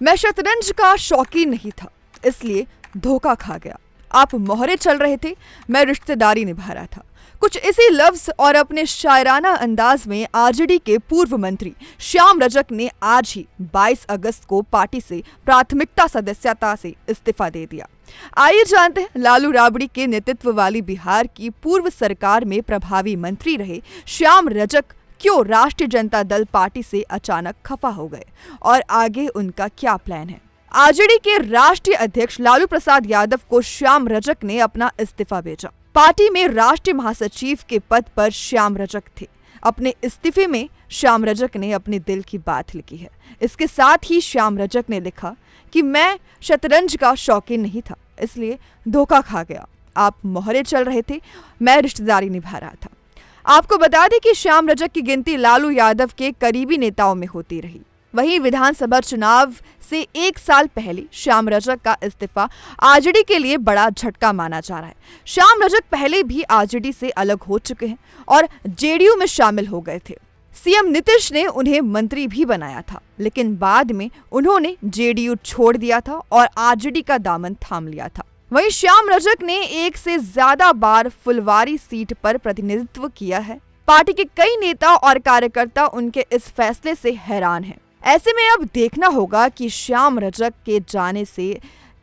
मैं शतरंज का शौकीन नहीं था, इसलिए धोखा खा गया। आप मोहरे चल रहे थे, मैं रिश्तेदारी निभा रहा था। कुछ इसी लफ्ज और अपने शायराना अंदाज में आरजेडी के पूर्व मंत्री श्याम रजक ने आज ही 22 अगस्त को पार्टी से प्राथमिकता सदस्यता से इस्तीफा दे दिया। आइए जानते हैं लालू राबड़ी के नेतृत्व वाली बिहार की पूर्व सरकार में प्रभावी मंत्री रहे श्याम रजक क्यों राष्ट्रीय जनता दल पार्टी से अचानक खफा हो गए और आगे उनका क्या प्लान है। आरजेडी के राष्ट्रीय अध्यक्ष लालू प्रसाद यादव को श्याम रजक ने अपना इस्तीफा भेजा। पार्टी में राष्ट्रीय महासचिव के पद पर श्याम रजक थे। अपने इस्तीफे में श्याम रजक ने अपने दिल की बात लिखी है। इसके साथ ही श्याम रजक ने लिखा कि मैं शतरंज का शौकीन नहीं था, इसलिए धोखा खा गया। आप मोहरे चल रहे थे, मैं रिश्तेदारी निभा रहा था। आपको बता दें कि श्याम रजक की गिनती लालू यादव के करीबी नेताओं में होती रही। वहीं विधानसभा चुनाव से एक साल पहले श्याम रजक का इस्तीफा आरजेडी के लिए बड़ा झटका माना जा रहा है। श्याम रजक पहले भी आरजेडी से अलग हो चुके हैं और जेडीयू में शामिल हो गए थे। सीएम नीतीश ने उन्हें मंत्री भी बनाया था, लेकिन बाद में उन्होंने जेडीयू छोड़ दिया था और आरजेडी का दामन थाम लिया था। वहीं श्याम रजक ने एक से ज्यादा बार फुलवारी सीट पर प्रतिनिधित्व किया है। पार्टी के कई नेता और कार्यकर्ता उनके इस फैसले से हैरान हैं। ऐसे में अब देखना होगा कि श्याम रजक के जाने से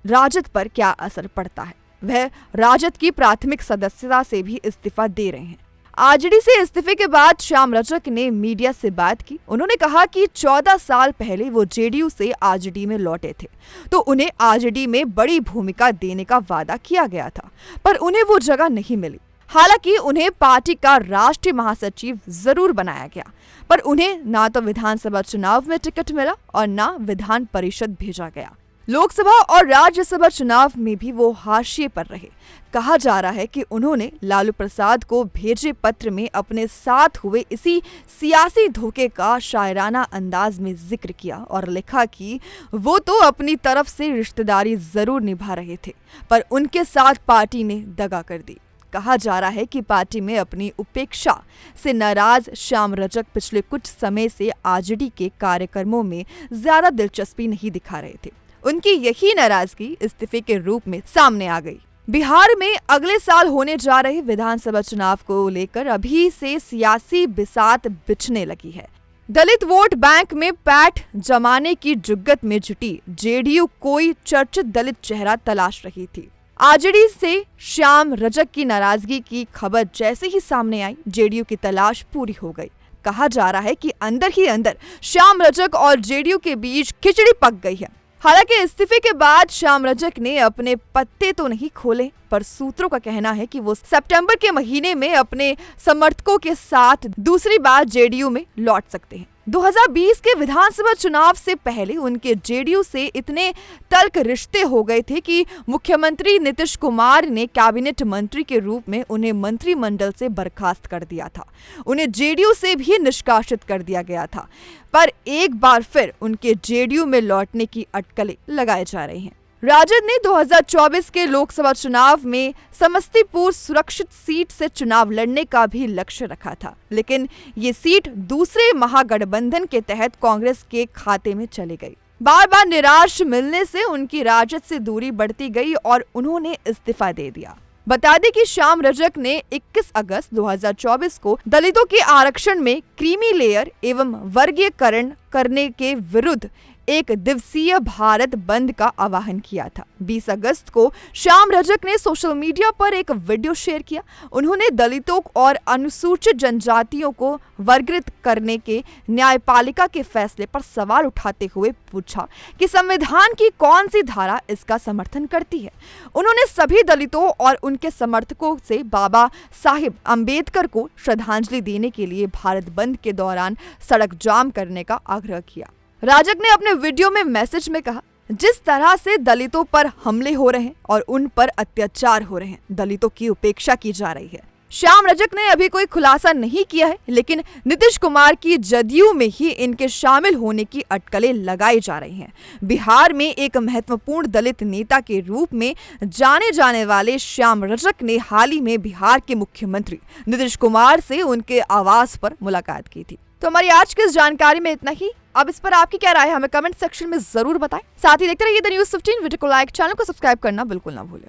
राजद पर क्या असर पड़ता है। वह राजद की प्राथमिक सदस्यता से भी इस्तीफा दे रहे हैं। आरजेडी से इस्तीफे के बाद श्याम रजक ने मीडिया से बात की। उन्होंने कहा कि 14 साल पहले वो जेडीयू से आरजेडी में लौटे थे, तो उन्हें आरजेडी में बड़ी भूमिका देने का वादा किया गया था, पर उन्हें वो जगह नहीं मिली। हालांकि उन्हें पार्टी का राष्ट्रीय महासचिव जरूर बनाया गया, पर उन्हें ना तो विधानसभा चुनाव में टिकट मिला और ना विधान परिषद भेजा गया। लोकसभा और राज्यसभा चुनाव में भी वो हाशिए पर रहे। कहा जा रहा है कि उन्होंने लालू प्रसाद को भेजे पत्र में अपने साथ हुए इसी सियासी धोखे का शायराना अंदाज में जिक्र किया और लिखा कि वो तो अपनी तरफ से रिश्तेदारी जरूर निभा रहे थे, पर उनके साथ पार्टी ने दगा कर दी। कहा जा रहा है कि पार्टी में अपनी उपेक्षा से नाराज श्याम रजक पिछले कुछ समय से आरजेडी के कार्यक्रमों में ज्यादा दिलचस्पी नहीं दिखा रहे थे। उनकी यही नाराजगी इस्तीफे के रूप में सामने आ गई। बिहार में अगले साल होने जा रहे विधानसभा चुनाव को लेकर अभी से सियासी बिसात बिछने लगी है। दलित वोट बैंक में पैठ जमाने की जुग्गत में जुटी जेडीयू कोई चर्चित दलित चेहरा तलाश रही थी। आरजेडी से श्याम रजक की नाराजगी की खबर जैसे ही सामने आई, जेडीयू की तलाश पूरी हो गई। कहा जा रहा है कि अंदर ही अंदर श्याम रजक और जेडीयू के बीच खिचड़ी पक गई है। हालांकि इस्तीफे के बाद श्याम रजक ने अपने पत्ते तो नहीं खोले, पर सूत्रों का कहना है कि वो सितंबर के महीने में अपने समर्थकों के साथ दूसरी बार जेडीयू में लौट सकते हैं। 2020 के विधानसभा चुनाव से पहले उनके जेडीयू से इतने तल्ख रिश्ते हो गए थे कि मुख्यमंत्री नीतीश कुमार ने कैबिनेट मंत्री के रूप में उन्हें मंत्रिमंडल से बर्खास्त कर दिया था। उन्हें जेडीयू से भी निष्कासित कर दिया गया था, पर एक बार फिर उनके जेडीयू में लौटने की अटकलें लगाए जा रही हैं। राजद ने 2024 के लोकसभा चुनाव में समस्तीपुर सुरक्षित सीट से चुनाव लड़ने का भी लक्ष्य रखा था, लेकिन ये सीट दूसरे महागठबंधन के तहत कांग्रेस के खाते में चली गई। बार बार निराश मिलने से उनकी राजद से दूरी बढ़ती गई और उन्होंने इस्तीफा दे दिया। बता दें कि श्याम रजक ने 21 अगस्त 2024 को दलितों के आरक्षण में क्रीमी लेयर एवं वर्गीकरण करने के विरुद्ध एक दिवसीय भारत बंद का आह्वान किया था। 20 अगस्त को श्याम रजक ने सोशल मीडिया पर एक वीडियो शेयर किया। उन्होंने दलितों और अनुसूचित जनजातियों को वर्गीकृत करने के न्यायपालिका के फैसले पर सवाल उठाते हुए पूछा कि संविधान की कौन सी धारा इसका समर्थन करती है। उन्होंने सभी दलितों और उनके समर्थकों से बाबा साहिब अम्बेडकर को श्रद्धांजलि देने के लिए भारत बंद के दौरान सड़क जाम करने का आग्रह किया। राजक ने अपने वीडियो में मैसेज में कहा, जिस तरह से दलितों पर हमले हो रहे हैं और उन पर अत्याचार हो रहे हैं, दलितों की उपेक्षा की जा रही है। श्याम रजक ने अभी कोई खुलासा नहीं किया है, लेकिन नीतीश कुमार की जदयू में ही इनके शामिल होने की अटकलें लगाई जा रही हैं। बिहार में एक महत्वपूर्ण दलित नेता के रूप में जाने जाने वाले श्याम रजक ने हाल ही में बिहार के मुख्यमंत्री नीतीश कुमार से उनके आवास पर मुलाकात की थी। तो हमारी आज की इस जानकारी में इतना ही। अब इस पर आपकी क्या राय है हमें कमेंट सेक्शन में जरूर बताएं। साथ ही देखते रहिए द न्यूज़ 15 वीडियो को लाइक, चैनल को सब्सक्राइब करना बिल्कुल ना भूलें।